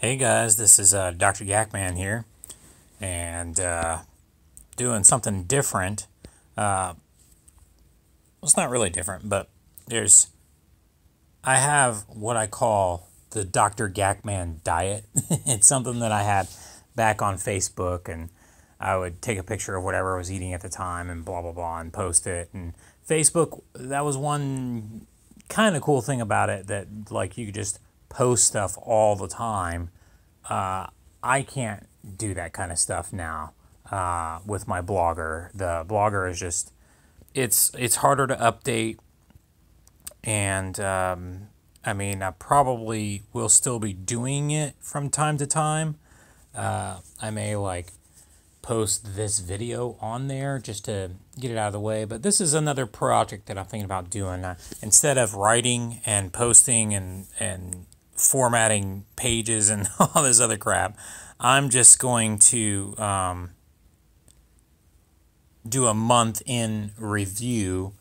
Hey guys, this is DrGAKMAN here, and doing something different. Well, it's not really different, but I have what I call the DrGAKMAN diet. It's something that I had back on Facebook, and I would take a picture of whatever I was eating at the time and blah blah blah and post it. And Facebook, that was one kind of cool thing about it, that like you could just post stuff all the time. I can't do that kind of stuff now with my blogger. The blogger is just it's harder to update, and I mean, I probably will still be doing it from time to time. I may like post this video on there just to get it out of the way, but this is another project that I'm thinking about doing. Instead of writing and posting and formatting pages and all this other crap, I'm just going to do a month in review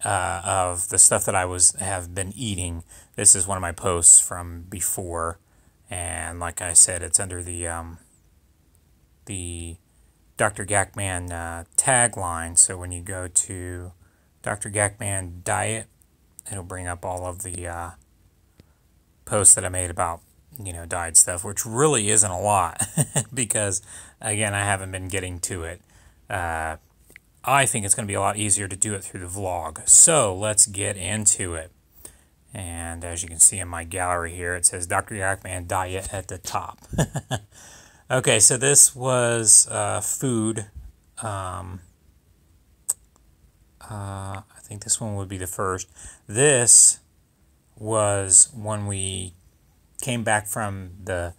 of the stuff that I have been eating. This is one of my posts from before, and like I said, it's under the DrGAKMAN tagline. So when you go to DrGAKMAN diet, it'll bring up all of the posts that I made about, diet stuff, which really isn't a lot because, again, I haven't been getting to it. I think it's going to be a lot easier to do it through the vlog. So let's get into it. And as you can see in my gallery here, it says DrGAKMAN diet at the top. Okay, so this was food. I think this one would be the first. This was when we came back from the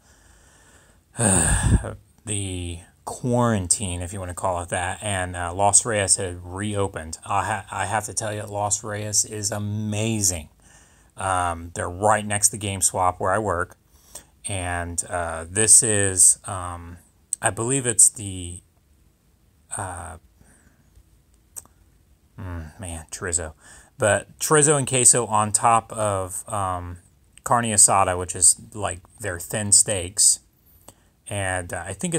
quarantine, if you want to call it that, and Los Reyes had reopened. I have to tell you, Los Reyes is amazing. They're right next to GameSwap where I work, and this is, I believe it's the, chorizo. But chorizo and queso on top of carne asada, which is like their thin steaks. And I think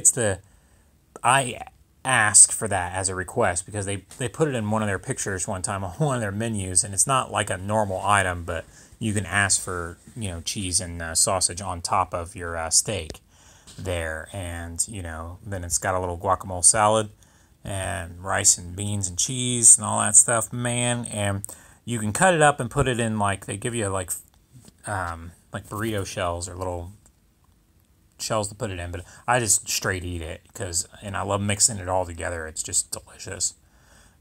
I asked for that as a request because they put it in one of their pictures one time on one of their menus, and it's not like a normal item, but you can ask for, cheese and sausage on top of your steak there. And, then it's got a little guacamole salad and rice and beans and cheese and all that stuff, man. And you can cut it up and put it in, like, they give you like burrito shells or little shells to put it in, but I just straight eat it and I love mixing it all together. It's just delicious.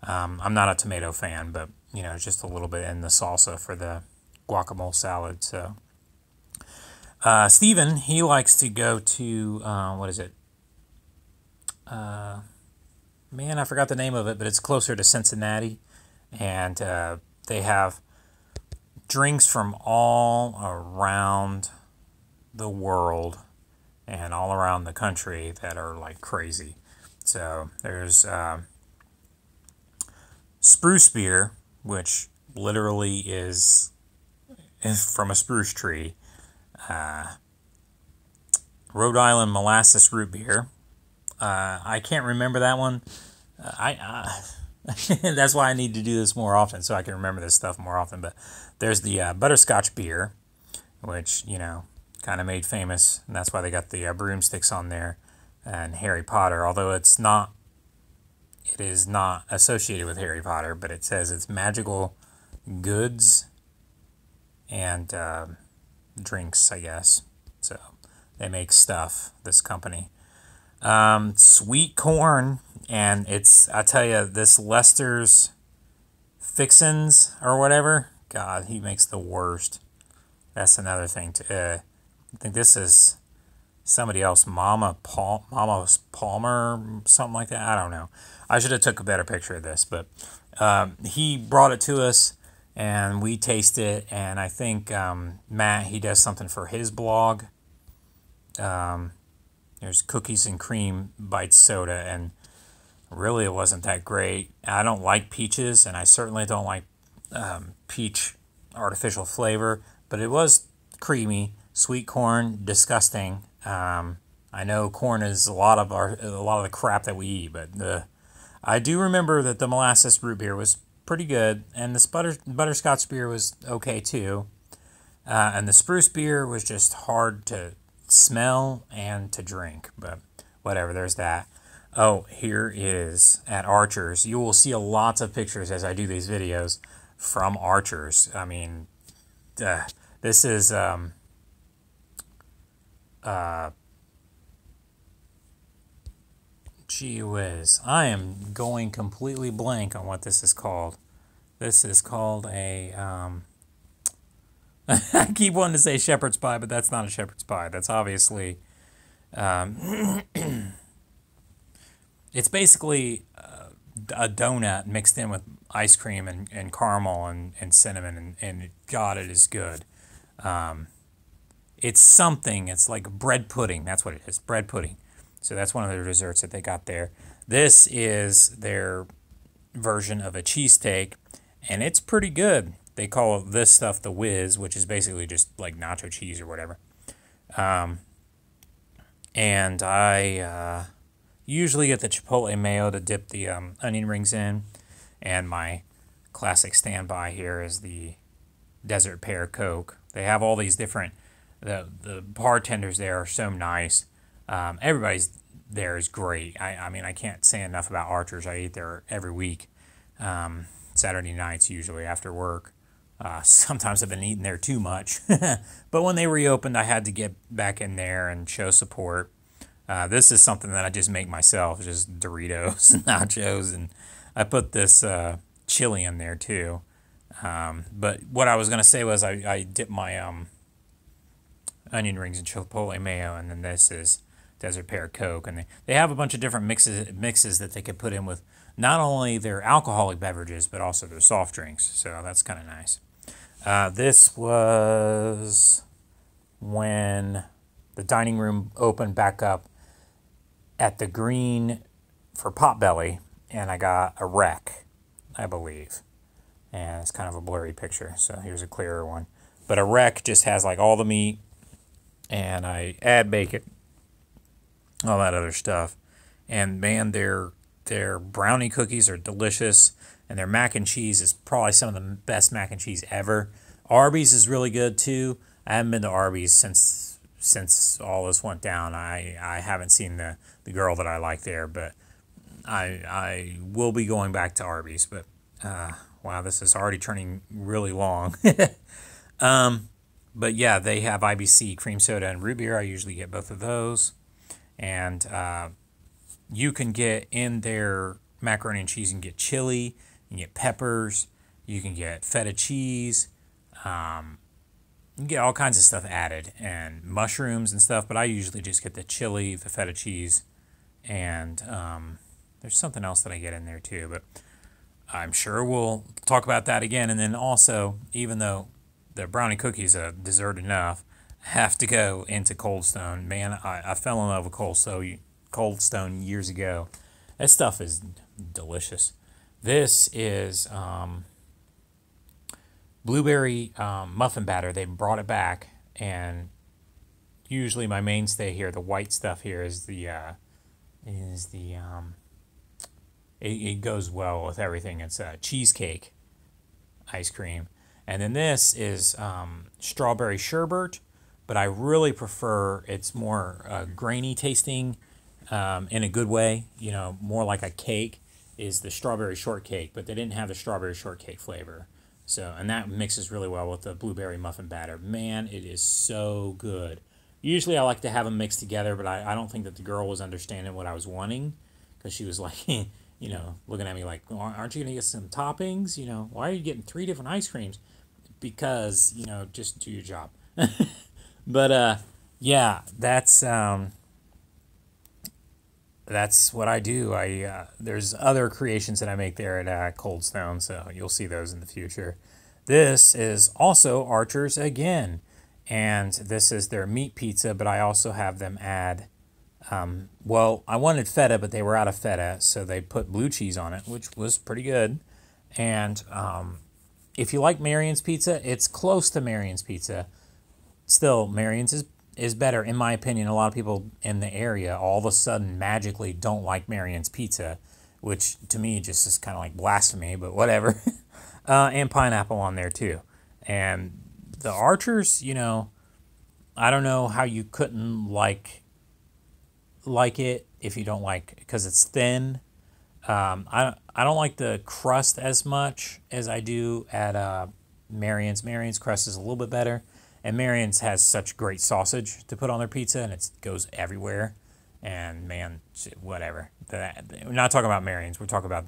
I'm not a tomato fan, but just a little bit in the salsa for the guacamole salad. So Steven, he likes to go to what is it? Man, I forgot the name of it, but it's closer to Cincinnati, and they have drinks from all around the world and all around the country that are like crazy. So there's spruce beer, which literally is from a spruce tree. Rhode Island molasses root beer. I can't remember that one. That's why I need to do this more often, so I can remember this stuff more often. But there's the butterscotch beer, which, kind of made famous, and that's why they got the broomsticks on there, and Harry Potter, although it is not associated with Harry Potter, but it says it's magical goods and drinks, I guess. So they make stuff, this company. Sweet corn, and I tell you, this Lester's Fixins or whatever, God, he makes the worst. That's another thing. I think this is somebody else, Mama Palmer, something like that. I don't know. I should have took a better picture of this, but he brought it to us, and we tasted it, and I think Matt, he does something for his blog. There's cookies and cream bites soda, and really it wasn't that great. I don't like peaches, and I certainly don't like peach artificial flavor, but it was creamy. Sweet corn, disgusting. I know corn is a lot of the crap that we eat, but I do remember that the molasses root beer was pretty good, and this butterscotch beer was okay too. And the spruce beer was just hard to smell and to drink, but whatever, there's that. Oh, here is at Archer's. You will see lots of pictures as I do these videos from Archer's. I mean, this is gee whiz. I am going completely blank on what this is called. This is called a I keep wanting to say shepherd's pie, but that's not a shepherd's pie. That's obviously it's basically a donut mixed in with ice cream and caramel and cinnamon, and God, it is good. It's something. It's like bread pudding. That's what it is, bread pudding. So that's one of their desserts that they got there. This is their version of a cheesesteak, and it's pretty good. They call this stuff the whiz, which is basically just like nacho cheese or whatever. And I usually get the chipotle mayo to dip the onion rings in. And my classic standby here is the Desert Pear Coke. They have all these different, the bartenders there are so nice. Everybody's there is great. I mean, I can't say enough about Archer's. I eat there every week. Saturday nights usually after work. Sometimes I've been eating there too much. But when they reopened, I had to get back in there and show support. This is something that I just make myself, just Doritos and nachos. And I put this chili in there too. But what I was going to say was I dip my onion rings in chipotle mayo, and then this is Desert Pear Coke. And they have a bunch of different mixes that they could put in with not only their alcoholic beverages, but also their soft drinks. So that's kind of nice. This was when the dining room opened back up at the Green for Potbelly, and I got a wreck, I believe. And it's kind of a blurry picture, so here's a clearer one. But a wreck just has like all the meat, and I add bacon, all that other stuff. And man, their brownie cookies are delicious, and their mac and cheese is probably some of the best mac and cheese ever. Arby's is really good too. I haven't been to Arby's since all this went down. I haven't seen the girl that I like there, but I will be going back to Arby's. But wow, this is already turning really long. But yeah, they have IBC cream soda and root beer. I usually get both of those. And you can get in their macaroni and cheese, you can get chili, you can get peppers, you can get feta cheese, you can get all kinds of stuff added, and mushrooms and stuff, but I usually just get the chili, the feta cheese, and there's something else that I get in there too, but I'm sure we'll talk about that again. And then also, even though the brownie cookies are dessert enough, I have to go into Cold Stone. Man, I fell in love with Cold Stone years ago. That stuff is delicious. This is blueberry muffin batter. They brought it back, and usually my mainstay here, the white stuff here, is it goes well with everything. It's cheesecake ice cream, and then this is strawberry sherbet, but I really prefer, it's more grainy tasting in a good way, you know, more like a cake, is the strawberry shortcake, but they didn't have the strawberry shortcake flavor. So, and that mixes really well with the blueberry muffin batter. Man, it is so good. Usually I like to have them mixed together, but I don't think that the girl was understanding what I was wanting, because she was like, you know, looking at me like, aren't you going to get some toppings? You know, why are you getting 3 different ice creams? Because, you know, just do your job. But, yeah, that's what I do. There's other creations that I make there at Cold Stone, so you'll see those in the future. This is also Archer's again, and this is their meat pizza, but I also have them add, well, I wanted feta, but they were out of feta, so they put blue cheese on it, which was pretty good. And if you like Marion's pizza, it's close to Marion's pizza. Still, Marion's is is better, in my opinion. A lot of people in the area all of a sudden magically don't like Marion's pizza, which to me just is kind of like blasphemy, but whatever. And pineapple on there too. And the Archers, you know, I don't know how you couldn't like it if you don't like, because it's thin. I don't like the crust as much as I do at Marion's. Marion's crust is a little bit better, and Marion's has such great sausage to put on their pizza, and it goes everywhere. And man, whatever. We're not talking about Marion's. We're talking about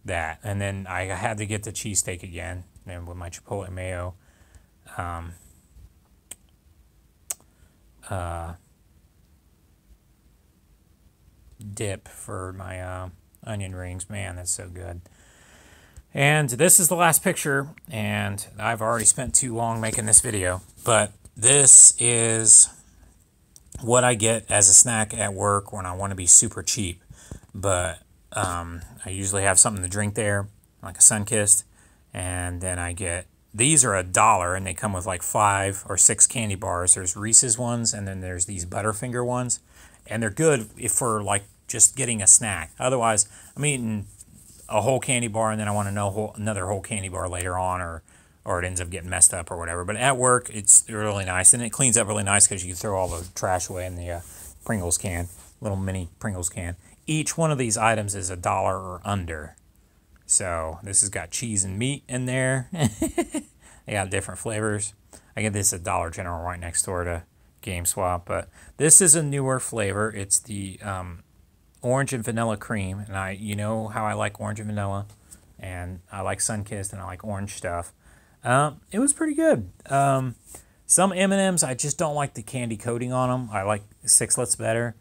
that. And then I had to get the cheesesteak again, and with my chipotle mayo. Dip for my onion rings. Man, that's so good. And this is the last picture, and I've already spent too long making this video, but this is what I get as a snack at work when I want to be super cheap. But I usually have something to drink there, like a Sunkist, and then I get, these are $1, and they come with like 5 or 6 candy bars. There's Reese's ones, and then there's these Butterfinger ones, and they're good if for like just getting a snack. Otherwise, I'm eating a whole candy bar, and then I want another whole candy bar later on, or it ends up getting messed up or whatever. But at work, it's really nice, and it cleans up really nice because you can throw all the trash away in the Pringles can, little mini Pringles can. Each one of these items is $1 or under. So this has got cheese and meat in there. They got different flavors. I get this at Dollar General right next door to GameSwap, but this is a newer flavor. It's the orange and vanilla cream, and you know how I like orange and vanilla, and I like Sunkist, and I like orange stuff. It was pretty good. Some M&Ms, I just don't like the candy coating on them. I like Sixlets better.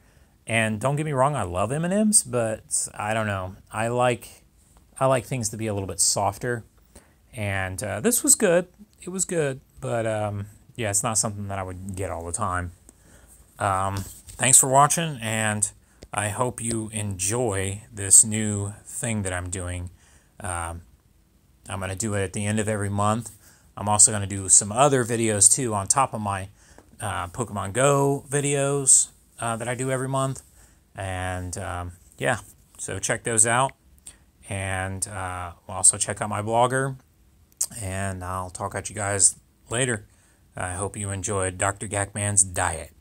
And don't get me wrong, I love M&Ms, but I don't know. I like things to be a little bit softer. And this was good. It was good, but yeah, it's not something that I would get all the time. Thanks for watching, and I hope you enjoy this new thing that I'm doing. I'm going to do it at the end of every month. I'm also going to do some other videos too on top of my Pokemon Go videos that I do every month. And yeah, so check those out. And also check out my blogger. And I'll talk at you guys later. I hope you enjoyed Dr. Gakman's Diet.